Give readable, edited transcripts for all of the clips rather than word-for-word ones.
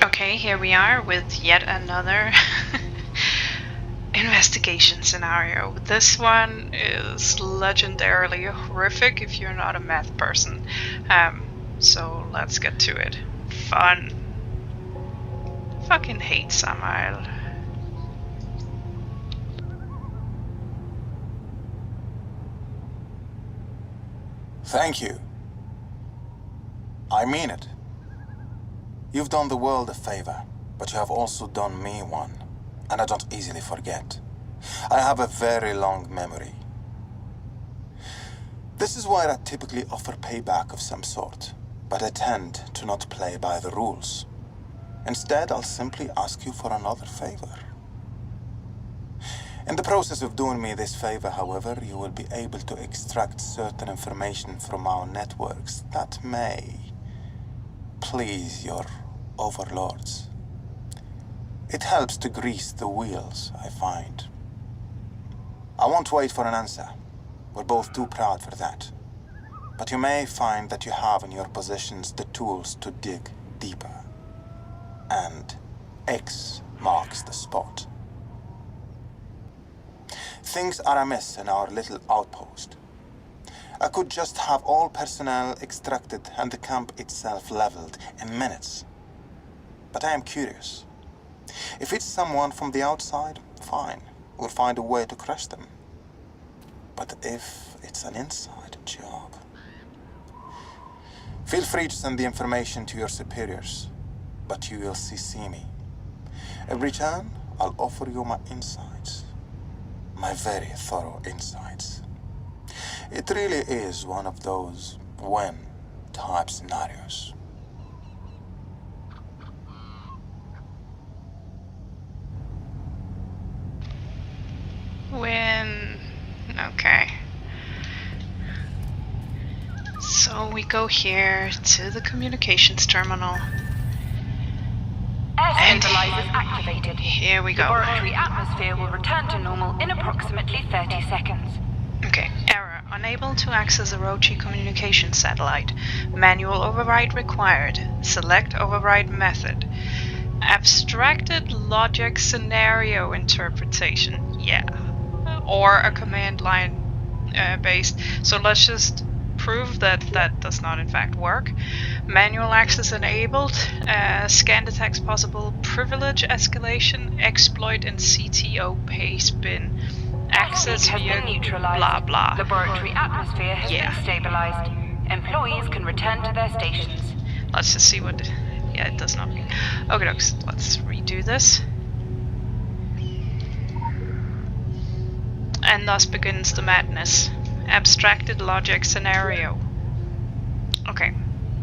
Okay, here we are with yet another investigation scenario. This one is legendarily horrific if you're not a math person. So let's get to it. Fun. Fucking hate Samael. Thank you. I mean it. You've done the world a favor, but you have also done me one, and I don't easily forget. I have a very long memory. This is why I typically offer payback of some sort, but I tend to not play by the rules. Instead, I'll simply ask you for another favor. In the process of doing me this favor, however, you will be able to extract certain information from our networks that may please your overlords. It helps to grease the wheels, I find. I won't wait for an answer. We're both too proud for that. But you may find that you have in your possessions the tools to dig deeper. And X marks the spot. Things are amiss in our little outpost. I could just have all personnel extracted and the camp itself leveled in minutes. But I am curious. If it's someone from the outside, fine. We'll find a way to crush them. But if it's an inside job, feel free to send the information to your superiors, but you will CC me. In return, I'll offer you my insights. My very thorough insights. It really is one of those when-type scenarios. When... Okay. So we go here to the communications terminal. Air stabilizers activated. Here we go. Laboratory atmosphere will return to normal in approximately 30 seconds. Okay, error. Unable to access Orochi communication satellite. Manual override required. Select override method. Abstracted logic scenario interpretation. Yeah. Or a command line based. So let's just prove that that does not in fact work. Manual access enabled. Scan detects possible privilege escalation. Exploit and CTO pace bin. Access has via been neutralized. blah blah. Laboratory atmosphere has been stabilized. Employees can return to their stations. Let's just see what... Yeah, it does not mean. Okay, let's redo this. And thus begins the madness. Abstracted logic scenario. Okay.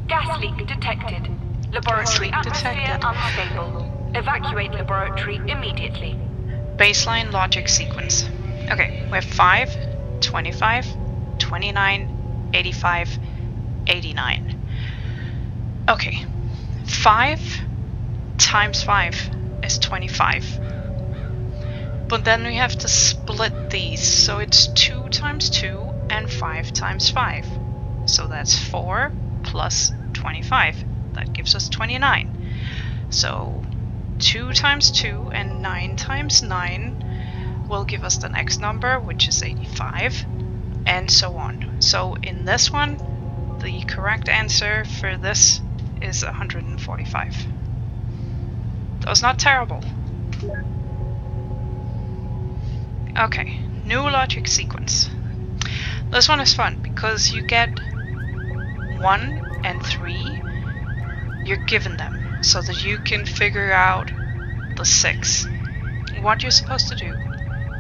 Gas leak detected. Laboratory atmosphere unstable. Evacuate laboratory immediately. Baseline logic sequence. Okay, we have 5, 25, 29, 85, 89. Okay. 5 times 5 is 25. But then we have to split these, so it's 2 times 2 and 5 times 5. So that's 4 plus 25. That gives us 29. So 2 times 2 and 9 times 9 will give us the next number, which is 85, and so on. So in this one, the correct answer for this is 145. That was not terrible. Okay, new logic sequence. This one is fun because you get 1 and 3, you're given them so that you can figure out the 6. What you're supposed to do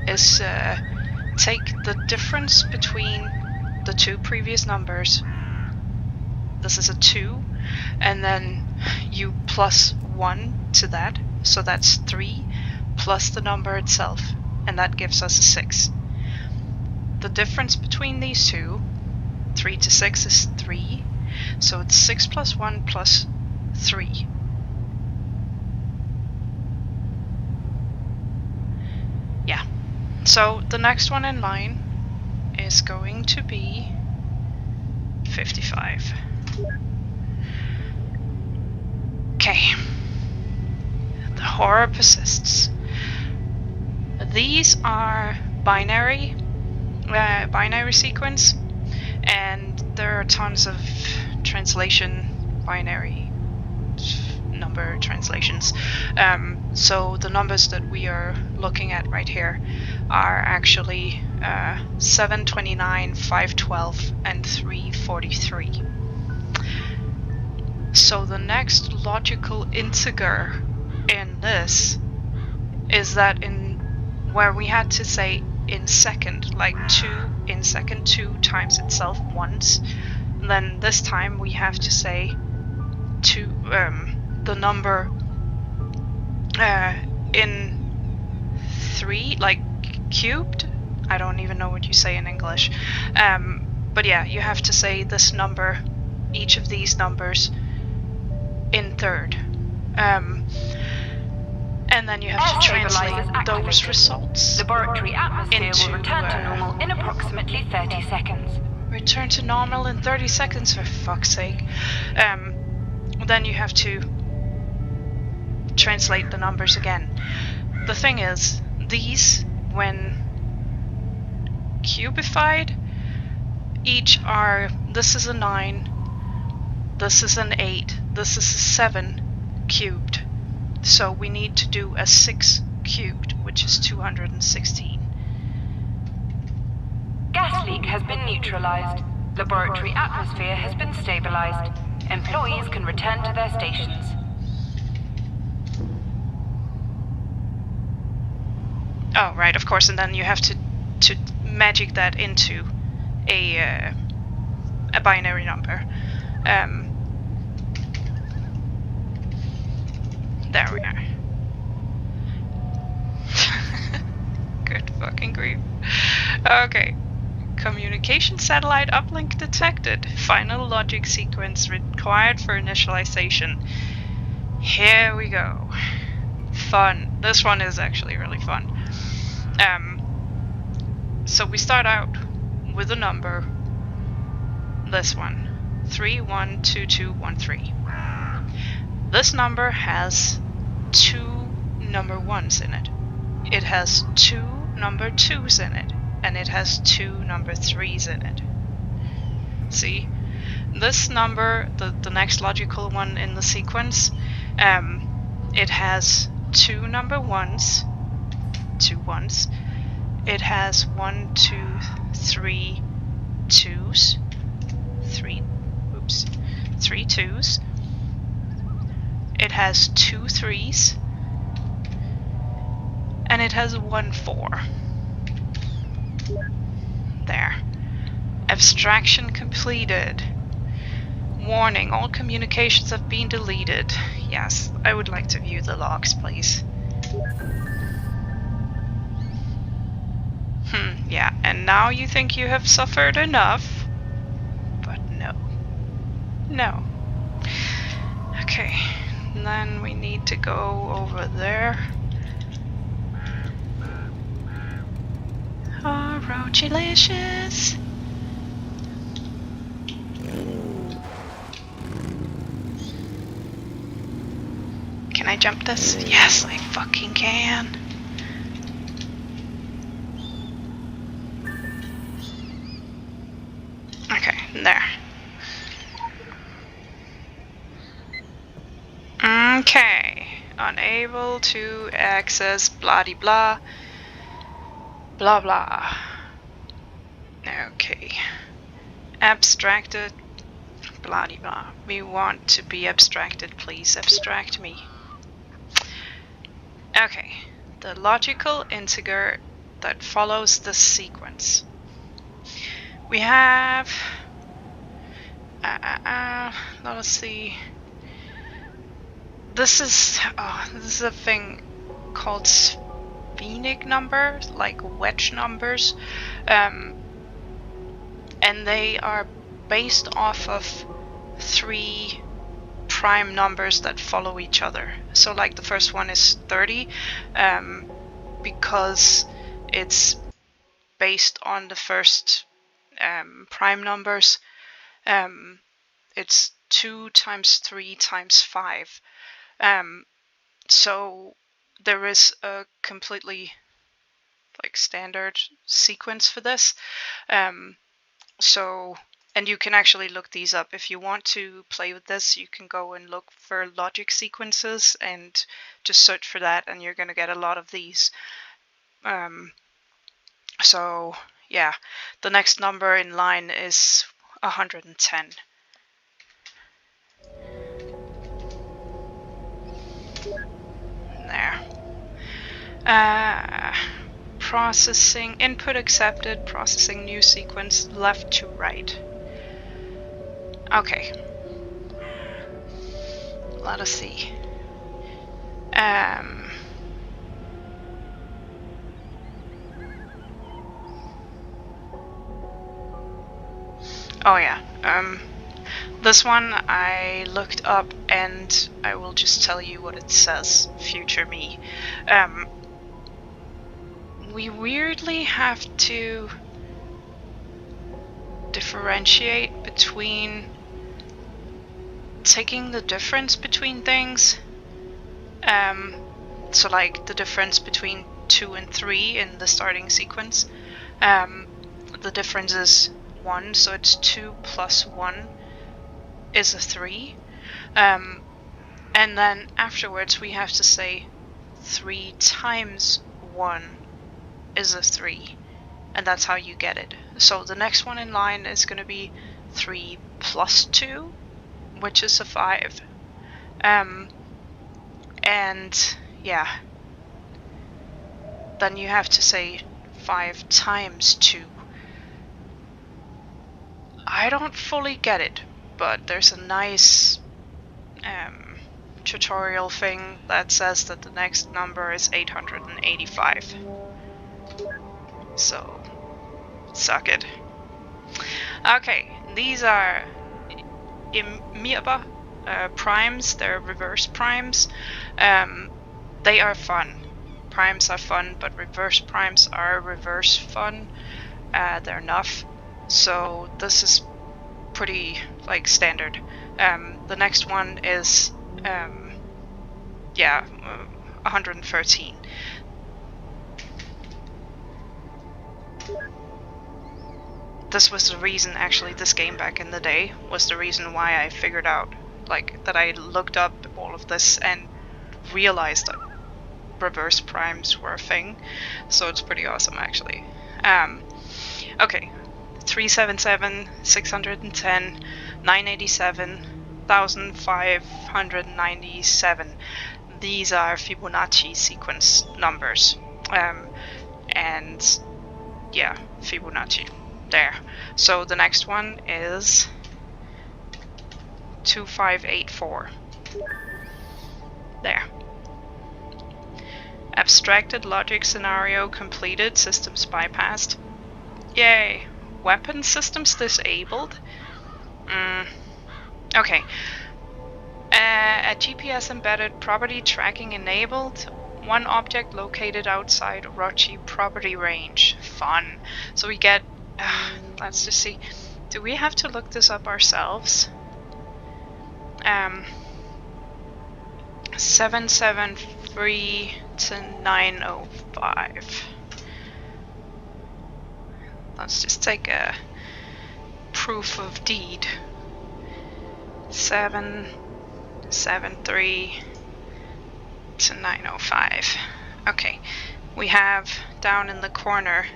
is take the difference between the 2 previous numbers. This is a 2, and then you plus 1 to that, so that's 3 plus the number itself. And that gives us a 6. The difference between these two, 3 to 6 is 3, so it's 6 plus 1 plus 3. Yeah, so the next one in line is going to be 55. Okay. horror persists. These are binary sequence, and there are tons of binary number translations. So the numbers that we are looking at right here are actually 729, 512, and 343. So the next logical integer in this is that where we had to say in second, like 2 in second, 2 times itself once, then this time we have to say the number in 3, like cubed. I don't even know what you say in English. But yeah, you have to say this number, each of these numbers, in third. And then you have to translate those results Laboratory atmosphere into will return to normal in approximately 30 seconds. Return to normal in 30 seconds, for fuck's sake. Then you have to translate the numbers again. The thing is, these, when cubified, this is a 9, this is an 8, this is a 7 cubed. So we need to do a 6 cubed, which is 216. Gas leak has been neutralized. Laboratory atmosphere has been stabilized. Employees can return to their stations. Oh, right, of course, and then you have to magic that into a binary number. There we are. Good fucking grief. Okay. Communication satellite uplink detected. Final logic sequence required for initialization. Here we go. Fun. This one is actually really fun. So we start out with a number. This one. 312213. This number has 2 number 1s in it. It has 2 number 2s in it. And it has 2 number 3s in it. See? This number, the next logical one in the sequence, it has 2 number 1s, 2 1s. It has 1, 2, 3 2s, 3 2s. It has 2 3s, and it has 1 4. There. Abstraction completed. Warning, all communications have been deleted. Yes, I would like to view the logs, please. Yeah, and now you think you have suffered enough? But no. No. Okay, and then we need to go over there. Orochi-licious! Can I jump this? Yes, I fucking can. Okay, there. Okay. Unable to access blah-de-blah. Blah blah. Okay. Abstracted. Blah-de-blah. We want to be abstracted, please. Abstract me. Okay. The logical integer that follows this sequence. We have... let us see. This is a thing called sphenic numbers, like wedge numbers, and they are based off of 3 prime numbers that follow each other. So like the first one is 30, because it's based on the first prime numbers. It's 2 times 3 times 5. So there is a completely like standard sequence for this. So, and you can actually look these up. If you want to play with this, you can go and look for logic sequences and just search for that, and you're going to get a lot of these. So, yeah, the next number in line is 110. There. Processing, input accepted, processing new sequence, left to right. Okay. Let us see. Oh yeah. This one I looked up, and I will just tell you what it says. Future me. We weirdly have to differentiate between taking the difference between things. So like the difference between 2 and 3 in the starting sequence. The difference is 1, so it's 2 plus 1 is a 3. And then afterwards we have to say 3 times 1 is a 3. And that's how you get it. So the next one in line is going to be 3 plus 2, which is a 5. And yeah, then you have to say 5 times 2. I don't fully get it, but there's a nice tutorial thing that says that the next number is 885. So, suck it. Okay, these are immutable primes. They're reverse primes. They are fun. Primes are fun, but reverse primes are reverse fun. They're enough. So this is pretty like standard. The next one is 113. This was the reason, actually, this game back in the day was the reason why I figured out, like, that I looked up all of this and realized that reverse primes were a thing. So it's pretty awesome, actually. Okay, 377, 610, 987, 1597. These are Fibonacci sequence numbers. And yeah, Fibonacci. There. So the next one is 2584. There. Abstracted logic scenario completed, systems bypassed. Yay. Weapon systems disabled. Okay. A GPS embedded property tracking enabled. One object located outside Orochi property range. Fun. So we get... let's just see. Do we have to look this up ourselves? 773 to 905. Let's just take a proof of deed. 773 to 905. Okay, we have down in the corner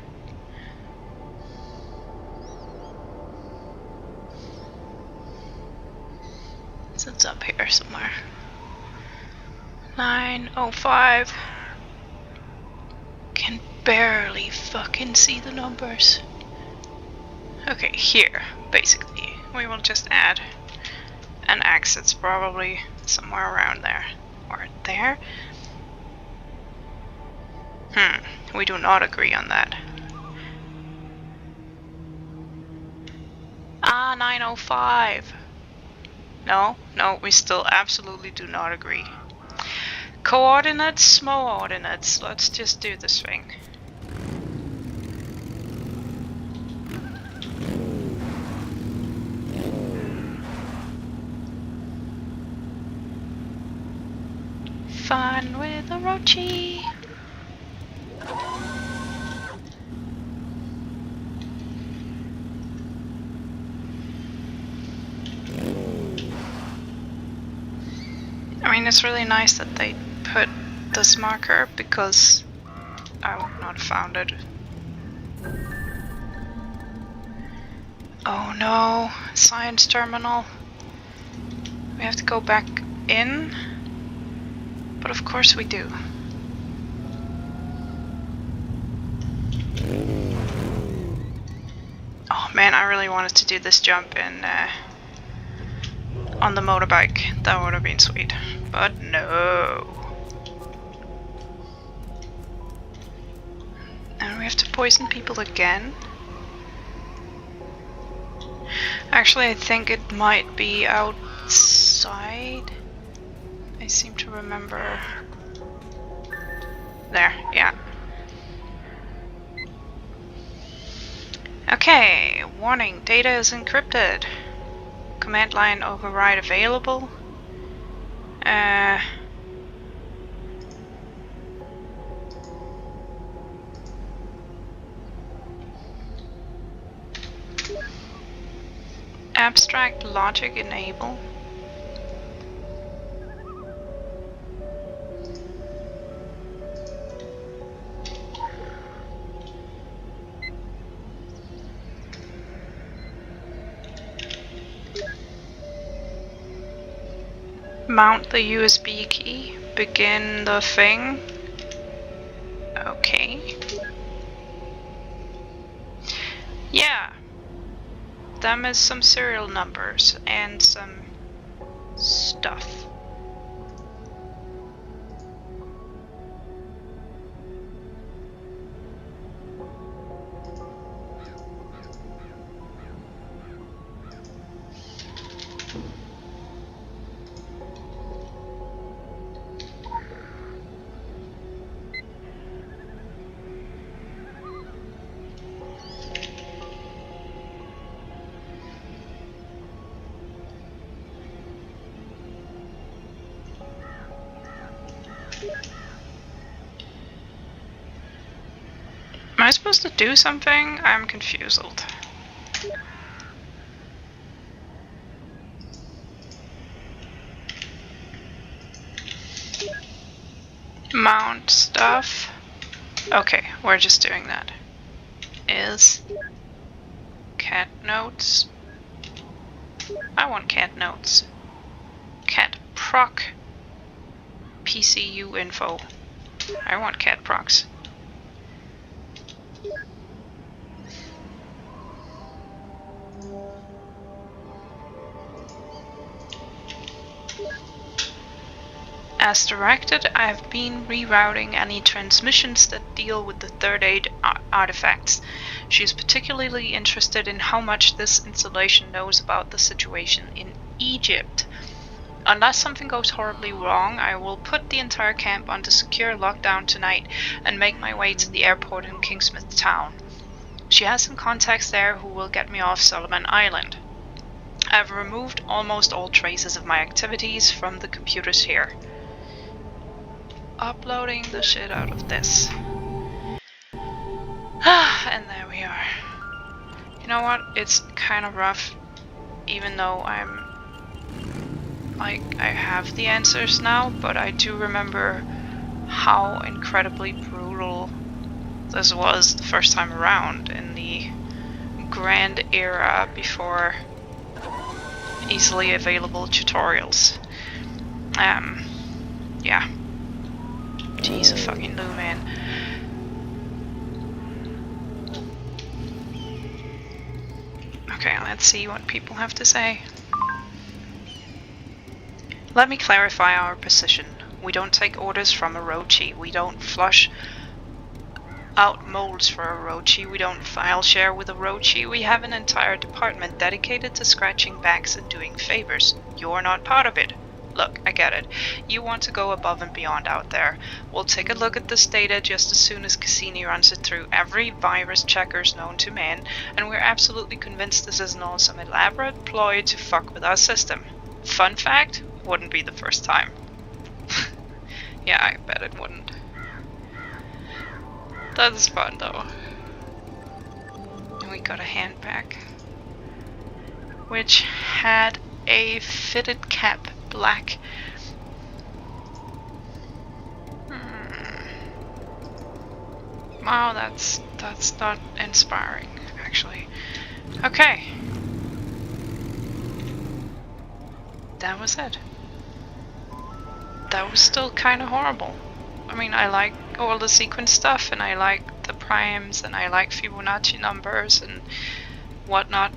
it's up here somewhere. 905. Can barely fucking see the numbers. Okay, here, basically. We will just add an X. It's probably somewhere around there. Or there. We do not agree on that. 905. No, we still absolutely do not agree. Coordinates, small ordinates. Let's just do this thing. fun with Orochi. I mean, it's really nice that they put this marker because I would not have found it. Oh no, science terminal. We have to go back in, but of course we do. Oh man, I really wanted to do this jump in on the motorbike. That would have been sweet, but no. And we have to poison people again. Actually, I think it might be outside. I seem to remember. There, yeah. Okay, warning, data is encrypted. Command line override available. Abstract logic enable. Mount the USB key. Begin the thing. Okay. Yeah. Them is some serial numbers and some stuff. Am I supposed to do something? I'm confused. Mount stuff. Okay, we're just doing that. Is cat notes. I want cat notes. Cat proc. PCU info. I want cat procs. As directed, I have been rerouting any transmissions that deal with the third aid artifacts. She is particularly interested in how much this installation knows about the situation in Egypt. Unless something goes horribly wrong, I will put the entire camp under secure lockdown tonight and make my way to the airport in Kingsmith Town. She has some contacts there who will get me off Solomon Island. I have removed almost all traces of my activities from the computers here. Uploading the shit out of this. And there we are. You know what? It's kind of rough, even though I'm like, I have the answers now, but I do remember how incredibly brutal this was the first time around in the grand era before easily available tutorials. Yeah. Jeez, a fucking Lou, man. Okay, let's see what people have to say. Let me clarify our position. We don't take orders from Orochi. We don't flush out molds for Orochi. We don't file share with Orochi. We have an entire department dedicated to scratching backs and doing favors. You're not part of it. Look, I get it. You want to go above and beyond out there. We'll take a look at this data just as soon as Cassini runs it through every virus checkers known to man, and we're absolutely convinced this isn't all some elaborate ploy to fuck with our system. Fun fact, wouldn't be the first time. Yeah, I bet it wouldn't. That's fun though. And we got a handbag, which had a fitted cap, black. Wow, that's not inspiring, actually. Okay. That was it. That was still kind of horrible. I mean, I like all the sequence stuff, and I like the primes, and I like Fibonacci numbers and whatnot.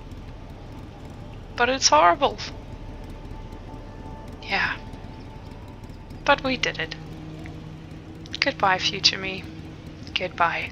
But it's horrible. Yeah. But we did it. Goodbye, future me. Goodbye.